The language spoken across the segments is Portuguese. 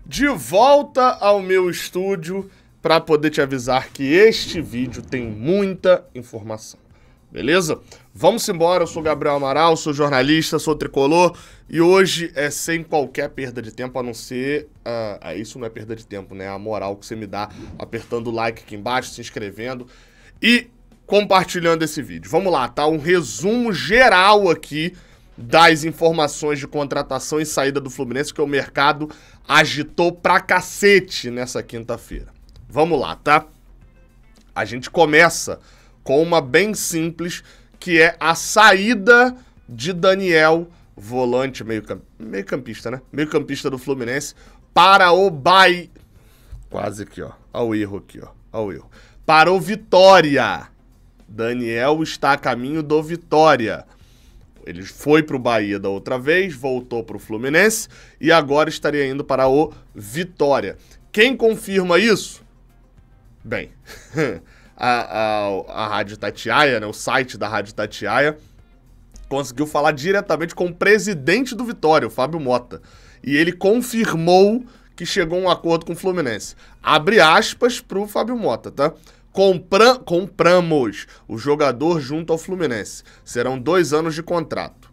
de volta ao meu estúdio para poder te avisar que este vídeo tem muita informação, beleza? Vamos embora, eu sou Gabriel Amaral, sou jornalista, sou tricolor e hoje é sem qualquer perda de tempo, a não ser... isso não é perda de tempo, né? A moral que você me dá apertando o like aqui embaixo, se inscrevendo e compartilhando esse vídeo. Vamos lá, tá? Um resumo geral aqui das informações de contratação e saída do Fluminense, que o mercado agitou pra cacete nessa quinta-feira. Vamos lá, tá? A gente começa com uma bem simples, que é a saída de Daniel, volante meio-campista, né? Meio-campista do Fluminense, para o Bahia. Quase aqui, ó. Olha o erro aqui, ó. Olha o erro. Para o Vitória. Daniel está a caminho do Vitória. Ele foi para o Bahia da outra vez, voltou para o Fluminense e agora estaria indo para o Vitória. Quem confirma isso? Bem, a Rádio Itatiaia, né, o site da Rádio Itatiaia, conseguiu falar diretamente com o presidente do Vitória, o Fábio Mota. E ele confirmou que chegou a um acordo com o Fluminense. Abre aspas para o Fábio Mota, tá? Compramos o jogador junto ao Fluminense. Serão 2 anos de contrato.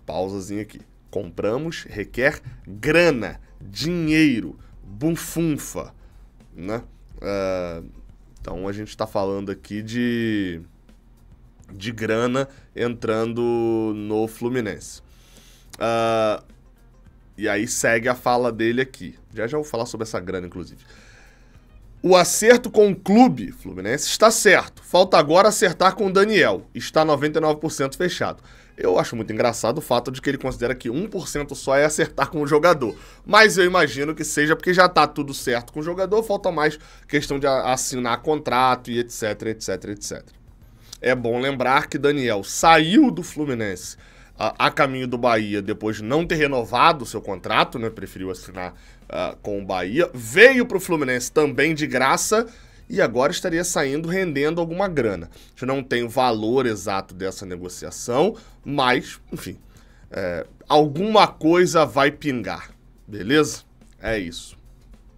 Pausazinha aqui. Compramos requer grana, dinheiro, bufunfa, né? Então a gente tá falando aqui de grana entrando no Fluminense. E aí segue a fala dele aqui. Já vou falar sobre essa grana, inclusive. O acerto com o clube Fluminense está certo. Falta agora acertar com o Daniel. Está 99% fechado. Eu acho muito engraçado o fato de que ele considera que 1% só é acertar com o jogador. Mas eu imagino que seja porque já está tudo certo com o jogador, falta mais questão de assinar contrato e etc, etc, etc. É bom lembrar que Daniel saiu do Fluminense a caminho do Bahia depois de não ter renovado o seu contrato, né? Preferiu assinar com o Bahia. Veio para o Fluminense também de graça e agora estaria saindo rendendo alguma grana. A gente não tem o valor exato dessa negociação, mas, enfim, alguma coisa vai pingar, beleza? É isso.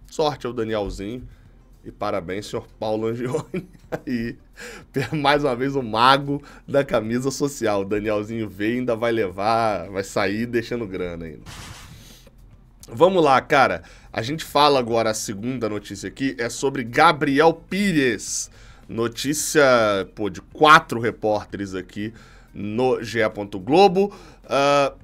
Sorte ao Danielzinho e parabéns, senhor Paulo Angione. Aí, mais uma vez, o mago da camisa social. O Danielzinho veio e ainda vai levar, vai sair deixando grana ainda. Vamos lá, cara. A gente fala agora, a segunda notícia aqui é sobre Gabriel Pires. Notícia, de 4 repórteres aqui no GE. Globo,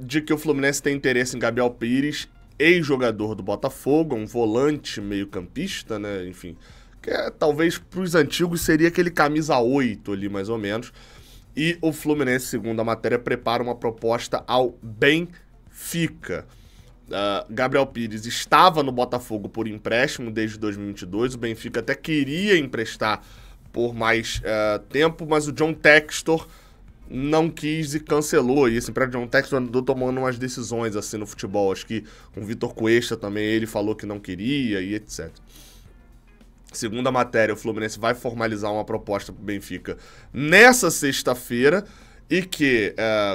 de que o Fluminense tem interesse em Gabriel Pires, ex-jogador do Botafogo, um volante meio-campista, né? Enfim, que talvez para os antigos seria aquele camisa 8 ali, mais ou menos. E o Fluminense, segundo a matéria, prepara uma proposta ao Benfica. Gabriel Pires estava no Botafogo por empréstimo desde 2022, o Benfica até queria emprestar por mais tempo, mas o John Textor não quis e cancelou. E esse empréstimo John Textor andou tomando umas decisões assim no futebol, acho que com o Vitor Cuesta também ele falou que não queria e etc. Segundo a matéria, o Fluminense vai formalizar uma proposta para o Benfica nessa sexta-feira e que,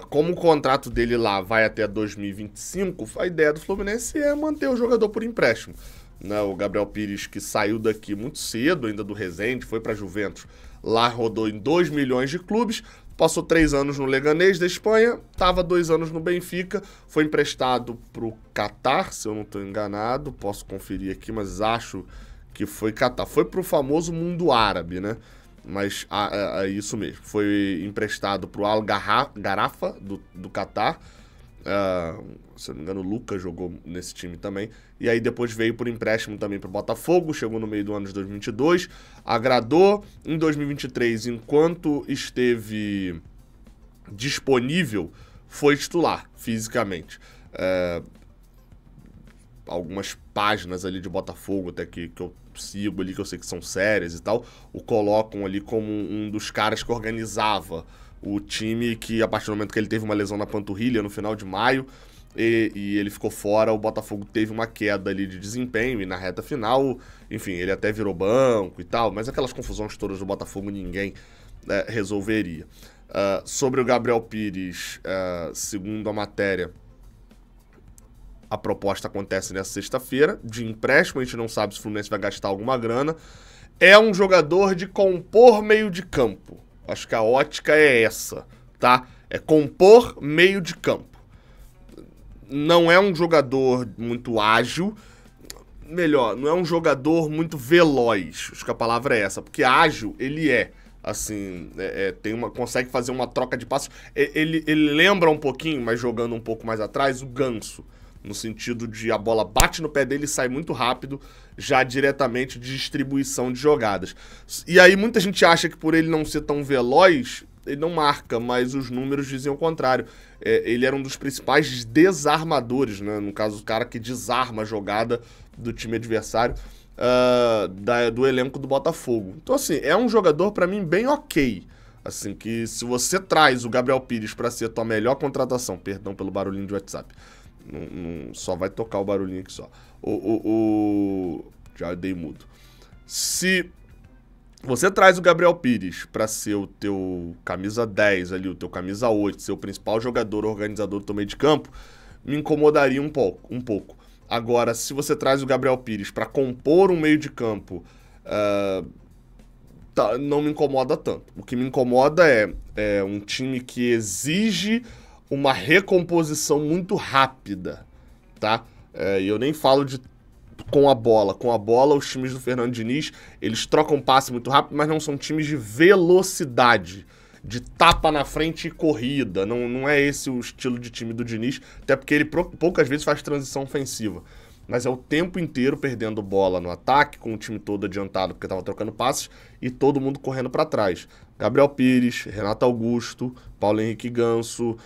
como o contrato dele lá vai até 2025, a ideia do Fluminense é manter o jogador por empréstimo. Né? O Gabriel Pires, que saiu daqui muito cedo, ainda do Resende, foi para a Juventus, lá rodou em 2 milhões de clubes, passou 3 anos no Leganés da Espanha, estava 2 anos no Benfica, foi emprestado para o Qatar, se eu não estou enganado, posso conferir aqui, mas acho que foi Qatar. Foi pro famoso mundo árabe, né? Mas é isso mesmo. Foi emprestado pro Al Gharafa do Qatar. Se eu não me engano, o Lucas jogou nesse time também. E aí depois veio por empréstimo também pro Botafogo. Chegou no meio do ano de 2022. Agradou. Em 2023, enquanto esteve disponível, foi titular fisicamente. Algumas páginas ali de Botafogo, até que eu sigo ali, que eu sei que são sérias e tal, o colocam ali como um dos caras que organizava o time, que a partir do momento que ele teve uma lesão na panturrilha no final de maio e ele ficou fora, o Botafogo teve uma queda ali de desempenho e na reta final, enfim, ele até virou banco e tal, mas aquelas confusões todas do Botafogo ninguém resolveria. Sobre o Gabriel Pires, segundo a matéria, A proposta acontece nessa sexta-feira, de empréstimo, a gente não sabe se o Fluminense vai gastar alguma grana. É um jogador de compor meio de campo. Acho que a ótica é essa, tá? É compor meio de campo. Não é um jogador muito ágil, melhor, não é um jogador muito veloz, acho que a palavra é essa, porque ágil ele é, assim, consegue fazer uma troca de passos, ele lembra um pouquinho, mas jogando um pouco mais atrás, o Ganso, no sentido de a bola bate no pé dele e sai muito rápido, já diretamente de distribuição de jogadas. E aí muita gente acha que por ele não ser tão veloz, ele não marca, mas os números dizem o contrário. Ele era um dos principais desarmadores, né? No caso, o cara que desarma a jogada do time adversário, do elenco do Botafogo. Então, assim, é um jogador, pra mim, bem ok. Assim, que se você traz o Gabriel Pires pra ser a tua melhor contratação, perdão pelo barulhinho de WhatsApp, só vai tocar o barulhinho aqui só. Já dei mudo. Se você traz o Gabriel Pires pra ser o teu camisa 10 ali, o teu camisa 8, ser o principal jogador organizador do teu meio de campo, me incomodaria um pouco. Agora, se você traz o Gabriel Pires pra compor um meio de campo, não me incomoda tanto. O que me incomoda é um time que exige uma recomposição muito rápida, tá? E eu nem falo de com a bola. Com a bola, os times do Fernando Diniz, eles trocam passe muito rápido, mas não são times de velocidade, de tapa na frente e corrida. Não é esse o estilo de time do Diniz, até porque ele poucas vezes faz transição ofensiva. Mas é o tempo inteiro perdendo bola no ataque, com o time todo adiantado porque estava trocando passes e todo mundo correndo para trás. Gabriel Pires, Renato Augusto, Paulo Henrique Ganso,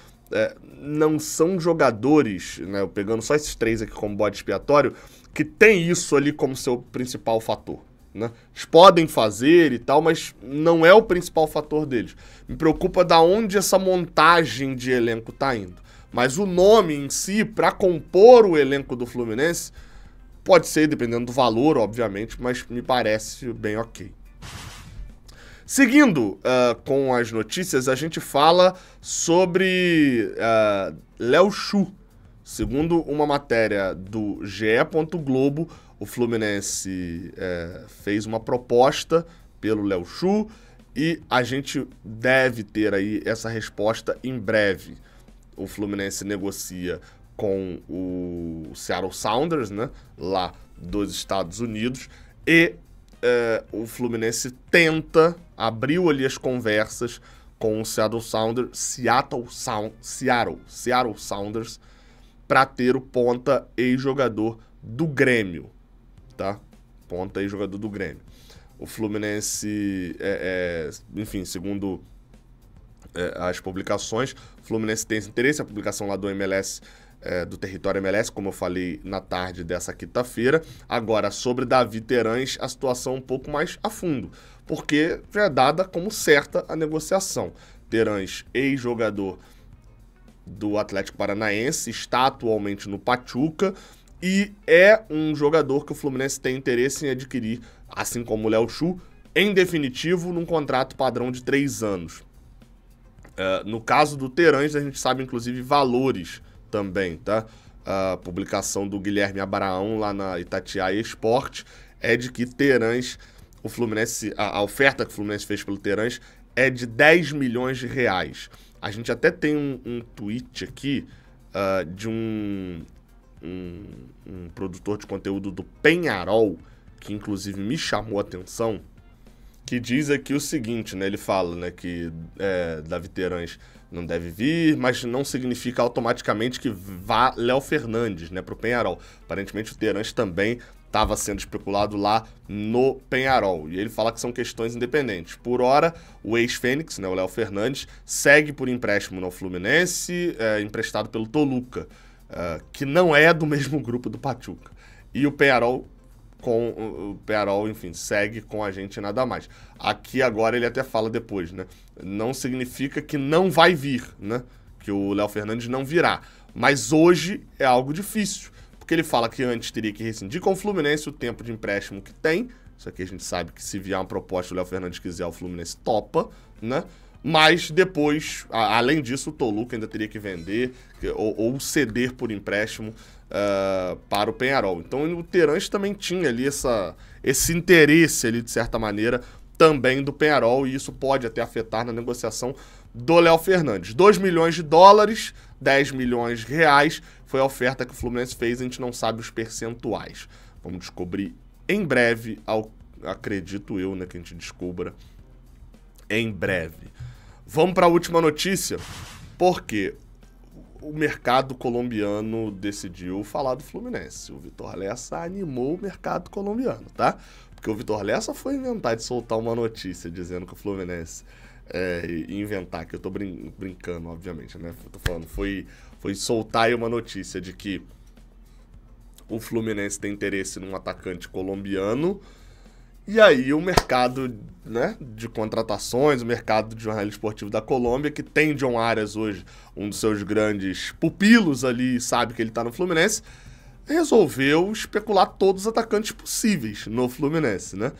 não são jogadores, né, eu pegando só esses três aqui como bode expiatório, que tem isso ali como seu principal fator, né? Eles podem fazer e tal, mas não é o principal fator deles. Me preocupa da onde essa montagem de elenco tá indo. Mas o nome em si, para compor o elenco do Fluminense, pode ser, dependendo do valor, obviamente, mas me parece bem ok. Seguindo com as notícias, a gente fala sobre Léo Xu. Segundo uma matéria do GE. Globo, o Fluminense fez uma proposta pelo Léo Xu e a gente deve ter aí essa resposta em breve. O Fluminense negocia com o Seattle Sounders, né, lá dos Estados Unidos, e o Fluminense abriu ali as conversas com o Seattle Sounders, para ter o ponta ex-jogador do Grêmio, tá? Ponta ex-jogador do Grêmio. O Fluminense, enfim, segundo as publicações, o Fluminense tem esse interesse, a publicação lá do MLS, do Território MLS, como eu falei na tarde dessa quinta-feira. Agora, sobre Davi Terãs, a situação um pouco mais a fundo, porque já é dada como certa a negociação. Terãs, ex-jogador do Atlético Paranaense, está atualmente no Pachuca e é um jogador que o Fluminense tem interesse em adquirir, assim como o Léo Xu, em definitivo, num contrato padrão de 3 anos. No caso do Terãs, a gente sabe, inclusive, valores também, tá? A publicação do Guilherme Abraão lá na Itatiaia Esporte é de que Terãs, o Fluminense, a oferta que o Fluminense fez pelo Terãs é de 10 milhões de reais. A gente até tem um tweet aqui de um produtor de conteúdo do Penharol, que inclusive me chamou a atenção, que diz aqui o seguinte, né? Ele fala, né, que Davi Terãs não deve vir, mas não significa automaticamente que vá Léo Fernandes, né, pro Penharol. Aparentemente o Terãs também estava sendo especulado lá no Penharol. E ele fala que são questões independentes. Por hora, o ex-Fênix, né, o Léo Fernandes, segue por empréstimo no Fluminense, emprestado pelo Toluca, que não é do mesmo grupo do Pachuca. E o Penharol, enfim, segue com a gente nada mais. Aqui agora ele até fala depois, né? Não significa que não vai vir, né? Que o Léo Fernandes não virá. Mas hoje é algo difícil. Porque ele fala que antes teria que rescindir com o Fluminense o tempo de empréstimo que tem. Isso aqui a gente sabe que se vier uma proposta o Léo Fernandes quiser, o Fluminense topa, né? Mas depois, além disso, o Toluca ainda teria que vender ou ceder por empréstimo para o Peñarol. Então o Terãs também tinha ali esse interesse ali, de certa maneira, também do Peñarol, e isso pode até afetar na negociação do Léo Fernandes. 2 milhões de dólares, 10 milhões de reais, foi a oferta que o Fluminense fez, a gente não sabe os percentuais. Vamos descobrir em breve, acredito eu, né, que a gente descubra em breve. Vamos para a última notícia, porque o mercado colombiano decidiu falar do Fluminense. O Vitor Lessa animou o mercado colombiano, tá? Porque o Vitor Lessa foi inventar de soltar uma notícia dizendo que o Fluminense inventar, que eu tô brincando, obviamente, né? Eu tô falando, foi soltar aí uma notícia de que o Fluminense tem interesse num atacante colombiano. E aí o mercado, né, de contratações, o mercado de jornalismo esportivo da Colômbia, que tem John Arias hoje, um dos seus grandes pupilos ali, sabe que ele tá no Fluminense, resolveu especular todos os atacantes possíveis no Fluminense, né?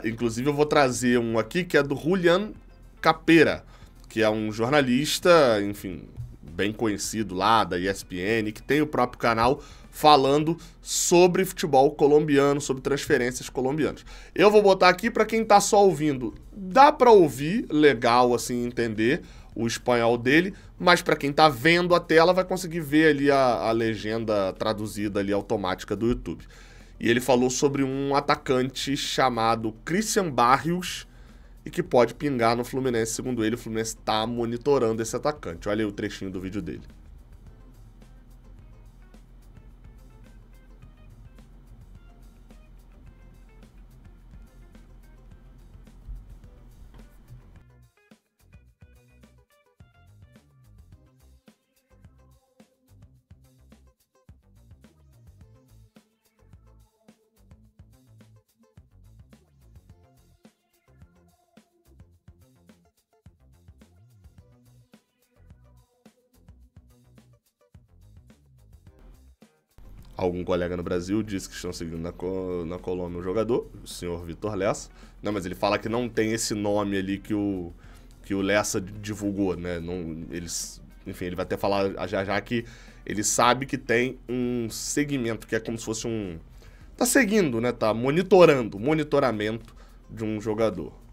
Inclusive eu vou trazer um aqui que é do Julián Capera, que é um jornalista, enfim, bem conhecido lá da ESPN, que tem o próprio canal falando sobre futebol colombiano, sobre transferências colombianas. Eu vou botar aqui para quem tá só ouvindo. Dá para ouvir, legal assim, entender o espanhol dele, mas para quem tá vendo a tela vai conseguir ver ali a legenda traduzida ali automática do YouTube. E ele falou sobre um atacante chamado Christian Barrios e que pode pingar no Fluminense. Segundo ele, o Fluminense tá monitorando esse atacante. Olha aí o trechinho do vídeo dele. Algum colega no Brasil disse que estão seguindo na Colômbia um jogador, o senhor Vitor Lessa. Não, mas ele fala que não tem esse nome ali que o Lessa divulgou, né? Não, enfim, ele vai até falar já que ele sabe que tem um segmento, que é como se fosse um... Tá seguindo, né? Tá monitoramento de um jogador.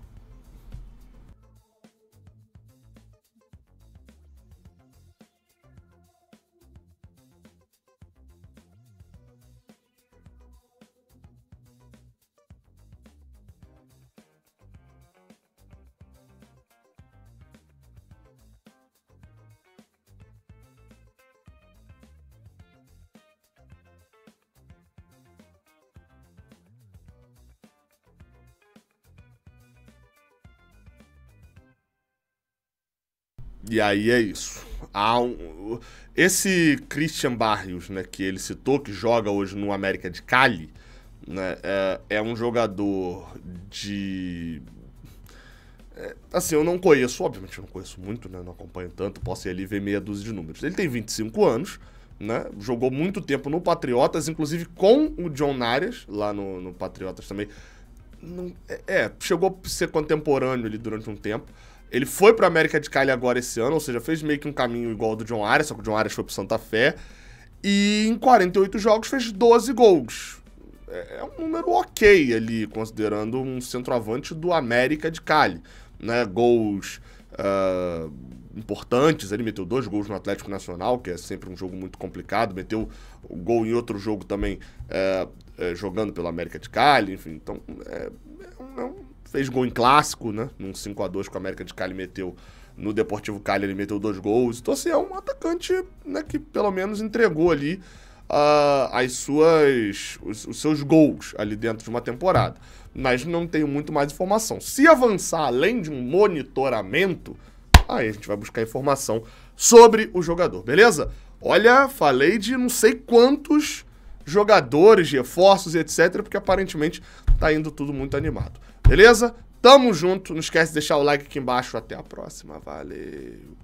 E aí é isso. Esse Christian Barrios, né, que ele citou, que joga hoje no América de Cali, né, é um jogador de... assim, eu não conheço, obviamente eu não conheço muito, né, não acompanho tanto, posso ir ali ver meia dúzia de números. Ele tem 25 anos, né, jogou muito tempo no Patriotas, inclusive com o John Arias, lá no Patriotas também. Chegou a ser contemporâneo ali durante um tempo. Ele foi pro América de Cali agora esse ano, ou seja, fez meio que um caminho igual ao do John Arias, só que o John Arias foi pro Santa Fé. E em 48 jogos fez 12 gols. É um número ok ali, considerando um centroavante do América de Cali, né? Gols importantes, ele meteu 2 gols no Atlético Nacional, que é sempre um jogo muito complicado, meteu o gol em outro jogo também, jogando pelo América de Cali, enfim, então fez gol em clássico, né? Num 5-2 que o América de Cali meteu no Deportivo Cali, ele meteu 2 gols. Então, assim, é um atacante, né, que pelo menos entregou ali os seus gols ali dentro de uma temporada. Mas não tenho muito mais informação. Se avançar além de um monitoramento, aí a gente vai buscar informação sobre o jogador, beleza? Olha, falei de não sei quantos jogadores, reforços e etc, porque aparentemente tá indo tudo muito animado. Beleza? Tamo junto. Não esquece de deixar o like aqui embaixo. Até a próxima. Valeu.